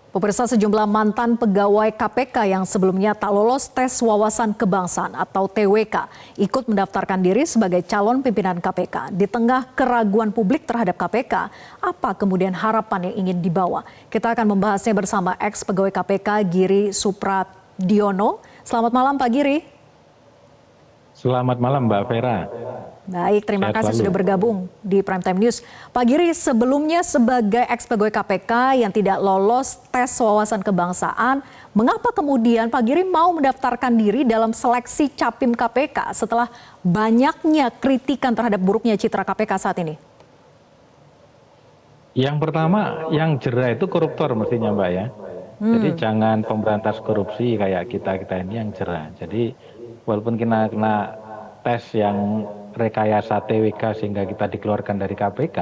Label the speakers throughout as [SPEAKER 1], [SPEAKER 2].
[SPEAKER 1] Pemirsa, sejumlah mantan pegawai KPK yang sebelumnya tak lolos tes wawasan kebangsaan atau TWK ikut mendaftarkan diri sebagai calon pimpinan KPK. Di tengah keraguan publik terhadap KPK, apa kemudian harapan yang ingin dibawa? Kita akan membahasnya bersama ex-pegawai KPK Giri Supradiono. Selamat malam Pak Giri.
[SPEAKER 2] Selamat malam Mbak Vera.
[SPEAKER 1] Baik, terima kasih sudah bergabung di Prime Time News. Pak Giri, sebelumnya sebagai ex-pegawai KPK yang tidak lolos tes wawasan kebangsaan, mengapa kemudian Pak Giri mau mendaftarkan diri dalam seleksi Capim KPK setelah banyaknya kritikan terhadap buruknya citra KPK saat ini?
[SPEAKER 2] Yang pertama, yang jera itu koruptor mestinya Mbak ya. Jadi jangan pemberantas korupsi kayak kita ini yang jera. Jadi walaupun kita kena tes yang rekayasa TWK sehingga kita dikeluarkan dari KPK,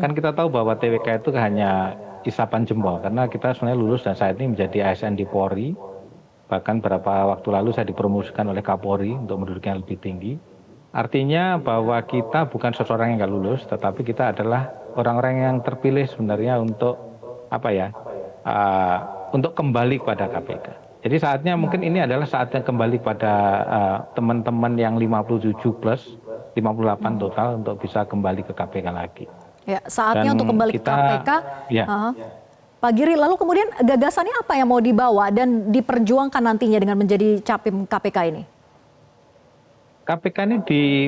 [SPEAKER 2] kan kita tahu bahwa TWK itu hanya isapan jempol karena kita sebenarnya lulus dan saat ini menjadi ASN di Polri. Bahkan beberapa waktu lalu saya dipromosikan oleh Kapolri untuk menduduki yang lebih tinggi. Artinya bahwa kita bukan seseorang yang nggak lulus, tetapi kita adalah orang-orang yang terpilih sebenarnya untuk untuk kembali kepada KPK. Jadi saatnya mungkin ini adalah saatnya kembali pada teman-teman yang 57 plus 58 total untuk bisa kembali ke KPK lagi.
[SPEAKER 1] Ya, saatnya untuk kembali ke KPK.
[SPEAKER 2] Ya.
[SPEAKER 1] Pak Giri, lalu kemudian gagasannya apa yang mau dibawa dan diperjuangkan nantinya dengan menjadi Capim KPK ini?
[SPEAKER 2] KPK ini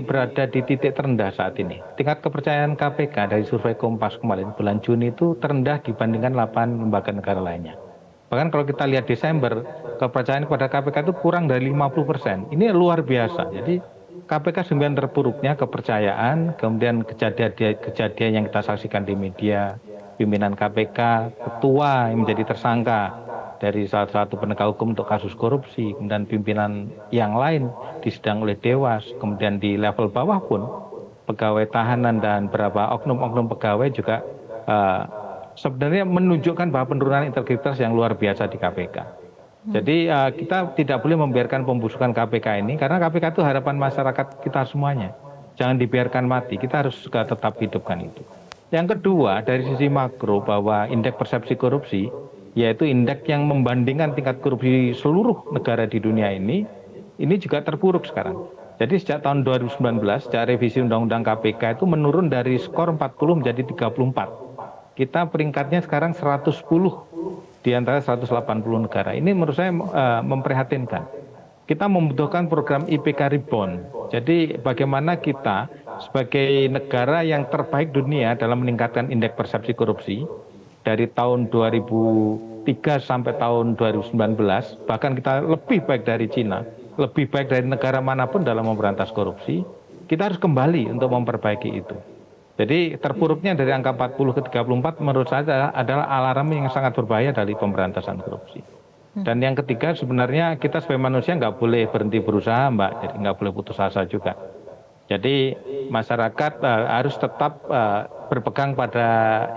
[SPEAKER 2] berada di titik terendah saat ini. Tingkat kepercayaan KPK dari survei Kompas kemarin bulan Juni itu terendah dibandingkan 8 lembaga negara lainnya. Bahkan kalau kita lihat Desember, kepercayaan kepada KPK itu kurang dari 50%. Ini luar biasa. Jadi KPK sembilan terpuruknya kepercayaan, kemudian kejadian yang kita saksikan di media, pimpinan KPK, ketua yang menjadi tersangka dari salah satu penegak hukum untuk kasus korupsi, kemudian pimpinan yang lain disidang oleh Dewas, kemudian di level bawah pun pegawai tahanan dan beberapa oknum-oknum pegawai juga sebenarnya menunjukkan bahwa penurunan integritas yang luar biasa di KPK. Jadi kita tidak boleh membiarkan pembusukan KPK ini karena KPK itu harapan masyarakat kita semuanya. Jangan dibiarkan mati, kita harus juga tetap hidupkan itu. Yang kedua, dari sisi makro bahwa indeks persepsi korupsi, yaitu indeks yang membandingkan tingkat korupsi seluruh negara di dunia ini juga terpuruk sekarang. Jadi sejak tahun 2019, sejak revisi Undang-Undang KPK itu menurun dari skor 40 menjadi 34. Kita peringkatnya sekarang 110 di antara 180 negara. Ini menurut saya memprihatinkan. Kita membutuhkan program IPK Rebound. Jadi bagaimana kita sebagai negara yang terbaik dunia dalam meningkatkan indeks persepsi korupsi dari tahun 2003 sampai tahun 2019, bahkan kita lebih baik dari Cina, lebih baik dari negara manapun dalam memberantas korupsi, kita harus kembali untuk memperbaiki itu. Jadi terpuruknya dari angka 40 ke 34 menurut saya adalah alarm yang sangat berbahaya dari pemberantasan korupsi. Dan yang ketiga sebenarnya kita sebagai manusia nggak boleh berhenti berusaha Mbak, jadi nggak boleh putus asa juga. Jadi masyarakat harus tetap berpegang pada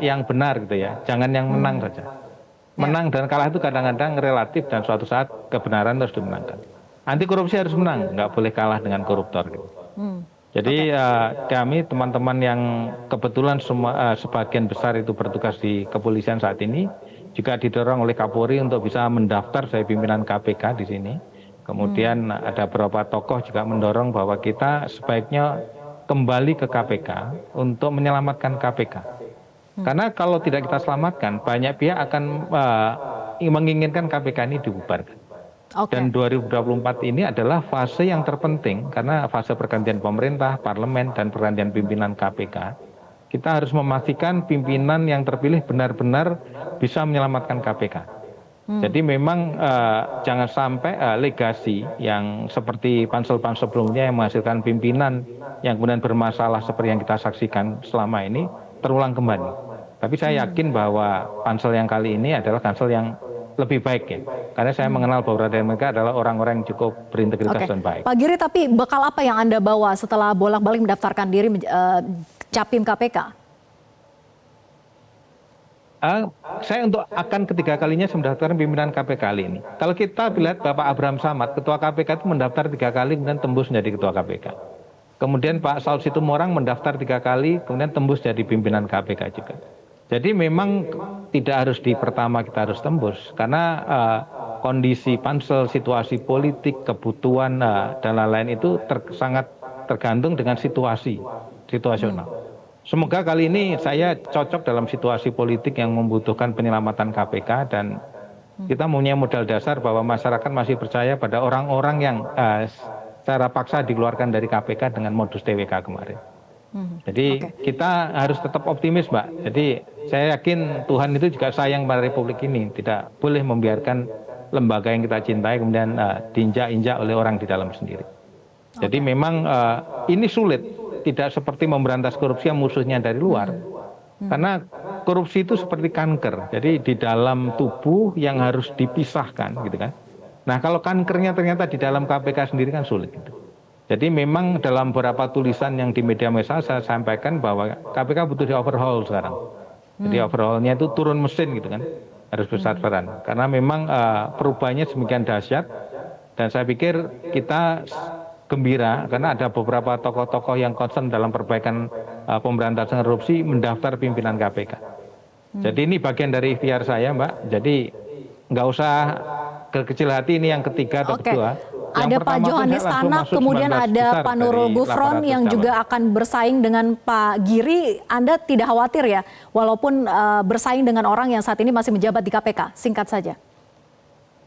[SPEAKER 2] yang benar gitu ya, jangan yang menang saja. Menang dan kalah itu kadang-kadang relatif dan suatu saat kebenaran harus dimenangkan. Anti korupsi harus menang, nggak boleh kalah dengan koruptor gitu. Jadi kami teman-teman yang kebetulan sebagian besar itu bertugas di kepolisian saat ini juga didorong oleh Kapolri untuk bisa mendaftar sebagai pimpinan KPK di sini. Kemudian ada beberapa tokoh juga mendorong bahwa kita sebaiknya kembali ke KPK untuk menyelamatkan KPK. Karena kalau tidak kita selamatkan, banyak pihak akan menginginkan KPK ini dibubarkan. Dan 2024 ini adalah fase yang terpenting karena fase pergantian pemerintah, parlemen, dan pergantian pimpinan KPK. Kita harus memastikan pimpinan yang terpilih benar-benar bisa menyelamatkan KPK. Jadi memang jangan sampai legasi yang seperti pansel-pansel sebelumnya yang menghasilkan pimpinan yang kemudian bermasalah seperti yang kita saksikan selama ini terulang kembali. Tapi saya yakin bahwa pansel yang kali ini adalah pansel yang lebih baik ya, karena saya mengenal beberapa dari mereka adalah orang-orang yang cukup berintegritas dan baik.
[SPEAKER 1] Pak Giri, tapi bekal apa yang Anda bawa setelah bolak-balik mendaftarkan diri Capim KPK?
[SPEAKER 2] Saya akan ketiga kalinya mendaftarkan pimpinan KPK kali ini. Kalau kita lihat Bapak Abraham Samad, Ketua KPK itu mendaftar 3 kali kemudian tembus menjadi Ketua KPK. Kemudian Pak Saud Situmorang mendaftar 3 kali kemudian tembus jadi pimpinan KPK juga. Jadi memang tidak harus di pertama kita harus tembus karena kondisi pansel, situasi politik, kebutuhan dan lain-lain itu sangat tergantung dengan situasional. Semoga kali ini saya cocok dalam situasi politik yang membutuhkan penyelamatan KPK dan kita punya modal dasar bahwa masyarakat masih percaya pada orang-orang yang secara paksa dikeluarkan dari KPK dengan modus TWK kemarin. Jadi kita harus tetap optimis, Mbak. Jadi saya yakin Tuhan itu juga sayang pada Republik ini, tidak boleh membiarkan lembaga yang kita cintai kemudian diinjak-injak oleh orang di dalam sendiri. Jadi memang ini sulit, tidak seperti memberantas korupsi yang musuhnya dari luar. Karena korupsi itu seperti kanker, jadi di dalam tubuh yang harus dipisahkan, gitu kan. Nah kalau kankernya ternyata di dalam KPK sendiri kan sulit. Gitu. Jadi memang dalam beberapa tulisan yang di media massa saya sampaikan bahwa KPK butuh di overhaul sekarang. Jadi overhaulnya itu turun mesin gitu kan, harus besar-besaran. Karena memang perubahannya demikian dahsyat dan saya pikir kita gembira karena ada beberapa tokoh-tokoh yang concern dalam perbaikan pemberantasan korupsi mendaftar pimpinan KPK. Jadi ini bagian dari ikhtiar saya, Mbak. Jadi nggak usah kecil hati, ini yang ketiga atau kedua.
[SPEAKER 1] Ada Pak Johanis Tanak, kemudian ada Pak Nurul Gufron yang juga akan bersaing dengan Pak Giri. Anda tidak khawatir ya, walaupun bersaing dengan orang yang saat ini masih menjabat di KPK? Singkat saja.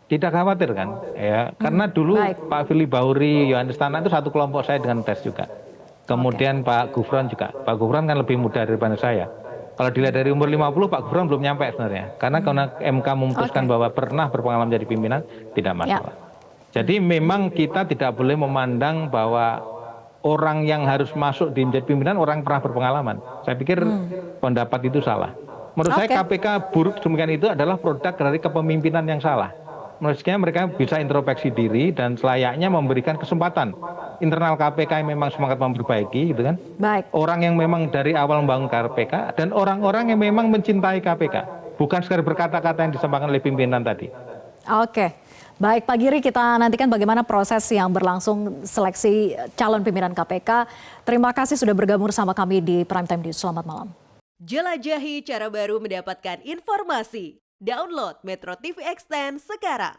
[SPEAKER 2] Tidak khawatir kan, ya, karena dulu Pak Firly Bahuri, Yohanis Tanak itu satu kelompok saya dengan tes juga. Kemudian Pak Gufron juga. Pak Gufron kan lebih muda daripada saya. Kalau dilihat dari umur 50, Pak Gufron belum nyampe sebenarnya. Karena MK memutuskan bahwa pernah berpengalaman jadi pimpinan, tidak masalah. Jadi memang kita tidak boleh memandang bahwa orang yang harus masuk di menjadi pimpinan orang yang pernah berpengalaman. Saya pikir pendapat itu salah. Menurut saya KPK buruk demikian itu adalah produk dari kepemimpinan yang salah. Menurut saya mereka bisa introspeksi diri dan selayaknya memberikan kesempatan internal KPK yang memang semangat memperbaiki, gitu kan?
[SPEAKER 1] Baik.
[SPEAKER 2] Orang yang memang dari awal membangun KPK dan orang-orang yang memang mencintai KPK, bukan sekedar berkata-kata yang disampaikan oleh pimpinan tadi.
[SPEAKER 1] Oke. Baik Pak Giri, kita nantikan bagaimana proses yang berlangsung seleksi calon pimpinan KPK. Terima kasih sudah bergabung bersama kami di Prime Time News. Selamat malam.
[SPEAKER 3] Jelajahi cara baru mendapatkan informasi. Download Metro TV Extend sekarang.